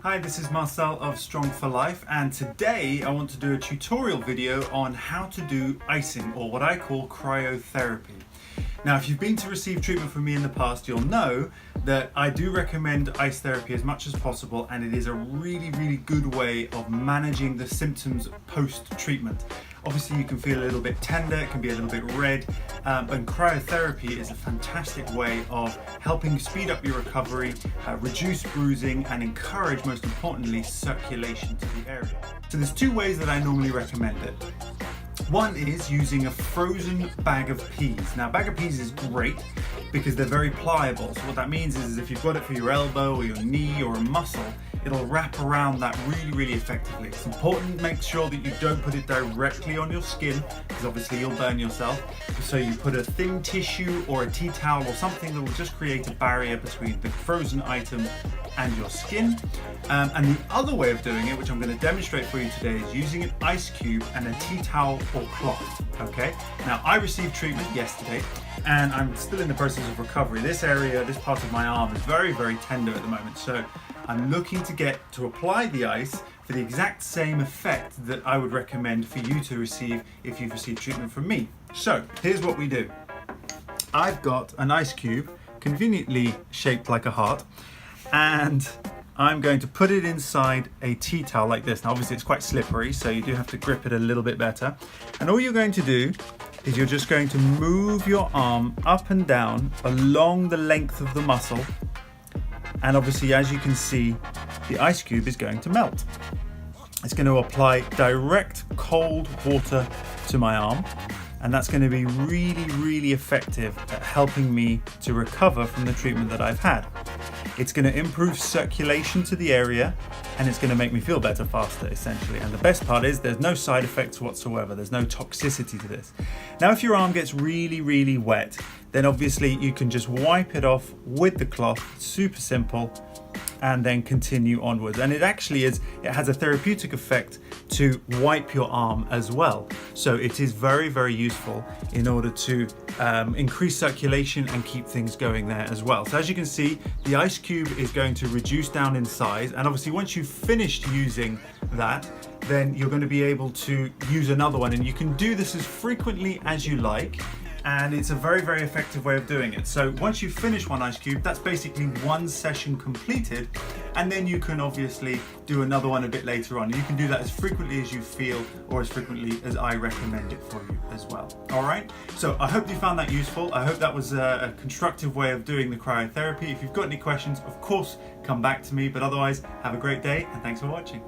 Hi, this is Marcel of Strong for Life, and today I want to do a tutorial video on how to do icing, or what I call cryotherapy. Now, if you've been to receive treatment from me in the past, you'll know that I do recommend ice therapy as much as possible, and it is a really good way of managing the symptoms post-treatment. Obviously, you can feel a little bit tender, it can be a little bit red, and cryotherapy is a fantastic way of helping speed up your recovery, reduce bruising, and encourage, most importantly, circulation to the area. So there's two ways that I normally recommend it. One is using a frozen bag of peas. Now, a bag of peas is great because they're very pliable. So what that means is if you've got it for your elbow or your knee or a muscle, it'll wrap around that really effectively. It's important to make sure that you don't put it directly on your skin, because obviously you'll burn yourself. So you put a thin tissue or a tea towel or something that will just create a barrier between the frozen item and your skin. And the other way of doing it, which I'm going to demonstrate for you today, is using an ice cube and a tea towel or cloth. Okay, now I received treatment yesterday and I'm still in the process of recovery. This area, this part of my arm is very tender at the moment, so I'm looking to apply the ice for the exact same effect that I would recommend for you to receive if you've received treatment from me. So here's what we do. I've got an ice cube conveniently shaped like a heart, and I'm going to put it inside a tea towel like this. Now obviously it's quite slippery, so you do have to grip it a little bit better. And all you're going to do is you're just going to move your arm up and down along the length of the muscle. And obviously, as you can see, the ice cube is going to melt. It's going to apply direct cold water to my arm, and that's going to be really effective at helping me to recover from the treatment that I've had. It's going to improve circulation to the area, and it's going to make me feel better faster, essentially. And the best part is there's no side effects whatsoever. There's no toxicity to this. Now, if your arm gets really wet, then obviously you can just wipe it off with the cloth. Super simple. And then continue onwards. And it actually it has a therapeutic effect to wipe your arm as well. So it is very useful in order to increase circulation and keep things going there as well. So as you can see, the ice cube is going to reduce down in size, and obviously once you've finished using that, then you're going to be able to use another one, and you can do this as frequently as you like. And it's a very effective way of doing it. So once you finish one ice cube, that's basically one session completed, and then you can obviously do another one a bit later on. You can do that as frequently as you feel, or as frequently as I recommend it for you as well. All right, so I hope you found that useful. I hope that was a constructive way of doing the cryotherapy. If you've got any questions, of course, come back to me, but otherwise, have a great day and thanks for watching.